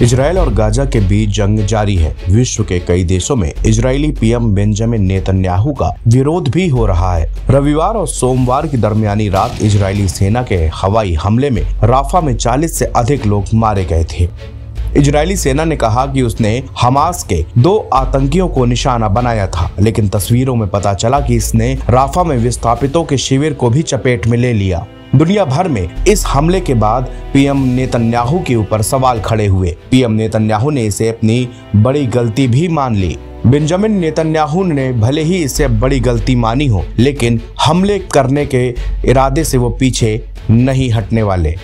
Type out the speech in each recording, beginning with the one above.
Israel और Gaza के बीच जंग जारी है। विश्व के कई देशों में इजरायली पीएम बेंजामिन नेतन्याहू का विरोध भी हो रहा है। रविवार और सोमवार की दरमियानी रात इजरायली सेना के हवाई हमले में राफा में 40 से अधिक लोग मारे गए थे। इजरायली सेना ने कहा कि उसने हमास के 2 आतंकियों को निशाना बनाया था, लेकिन तस्वीरों में पता चला कि इसने राफा में विस्थापितों के शिविर को भी चपेट में ले लिया। दुनिया भर में इस हमले के बाद पीएम नेतन्याहू के ऊपर सवाल खड़े हुए। पीएम नेतन्याहू ने इसे अपनी बड़ी गलती भी मान ली। बेंजामिन नेतन्याहू ने भले ही इसे बड़ी गलती मानी हो, लेकिन हमले करने के इरादे से वो पीछे नहीं हटने वाले।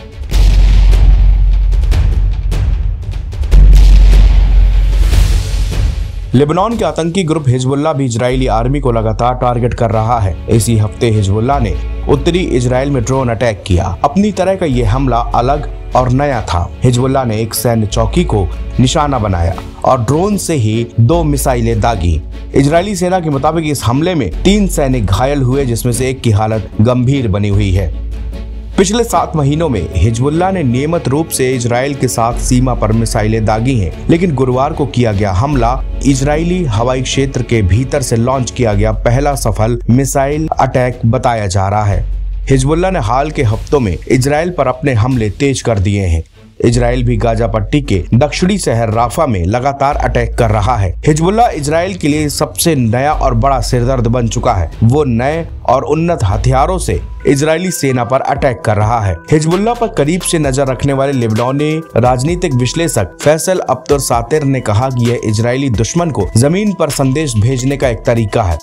लेबनान के आतंकी ग्रुप हिजबुल्लाह भी इजरायली आर्मी को लगातार टारगेट कर रहा है। इसी हफ्ते हिजबुल्लाह ने उत्तरी इजराइल में ड्रोन अटैक किया। अपनी तरह का ये हमला अलग और नया था। हिजबुल्लाह ने एक सैन्य चौकी को निशाना बनाया और ड्रोन से ही 2 मिसाइलें दागी। इजरायली सेना के मुताबिक इस हमले में 3 सैनिक घायल हुए, जिसमें से एक की हालत गंभीर बनी हुई है। पिछले 7 महीनों में हिजबुल्लाह ने नियमित रूप से इजराइल के साथ सीमा पर मिसाइलें दागी हैं, लेकिन गुरुवार को किया गया हमला इजरायली हवाई क्षेत्र के भीतर से लॉन्च किया गया पहला सफल मिसाइल अटैक बताया जा रहा है। हिजबुल्लाह ने हाल के हफ्तों में इजराइल पर अपने हमले तेज कर दिए हैं। इजराइल भी गाजा पट्टी के दक्षिणी शहर राफा में लगातार अटैक कर रहा है। हिजबुल्लाह इजराइल के लिए सबसे नया और बड़ा सिरदर्द बन चुका है। वो नए और उन्नत हथियारों से इजरायली सेना पर अटैक कर रहा है। हिजबुल्लाह पर करीब से नजर रखने वाले लेबनानी राजनीतिक विश्लेषक फैसल अब्दुल सातिर ने कहा कि यह इजरायली दुश्मन को जमीन पर संदेश भेजने का एक तरीका है।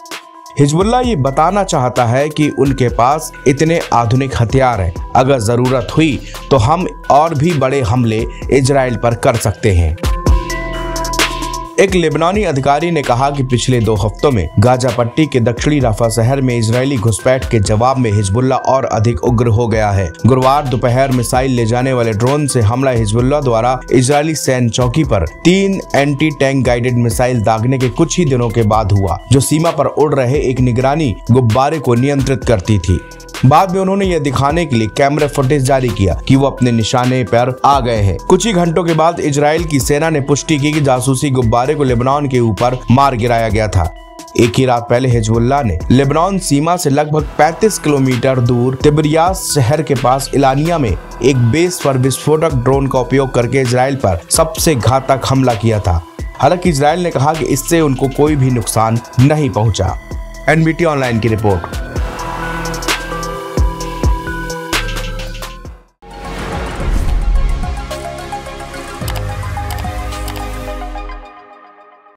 हिजबुल्लाह ये बताना चाहता है कि उनके पास इतने आधुनिक हथियार हैं, अगर जरूरत हुई तो हम और भी बड़े हमले इजराइल पर कर सकते हैं। एक लेबनानी अधिकारी ने कहा कि पिछले 2 हफ्तों में गाजा पट्टी के दक्षिणी राफा शहर में इजरायली घुसपैठ के जवाब में हिजबुल्लाह और अधिक उग्र हो गया है। गुरुवार दोपहर मिसाइल ले जाने वाले ड्रोन से हमला हिजबुल्लाह द्वारा इजरायली सैन्य चौकी पर 3 एंटी टैंक गाइडेड मिसाइल दागने के कुछ ही दिनों के बाद हुआ, जो सीमा पर उड़ रहे एक निगरानी गुब्बारे को नियंत्रित करती थी। बाद में उन्होंने यह दिखाने के लिए कैमरा फुटेज जारी किया कि वो अपने निशाने पर आ गए हैं। कुछ ही घंटों के बाद इजराइल की सेना ने पुष्टि की कि जासूसी गुब्बारे को लेबनान के ऊपर मार गिराया गया था। एक ही रात पहले हिजबुल्लाह ने लेबनान सीमा से लगभग 35 किलोमीटर दूर तिब्रियास शहर के पास इलानिया में एक बेस पर विस्फोटक ड्रोन का उपयोग करके इजराइल पर सबसे घातक हमला किया था। हालांकि इजराइल ने कहा कि इससे उनको कोई भी नुकसान नहीं पहुंचा। NBT ऑनलाइन की रिपोर्ट।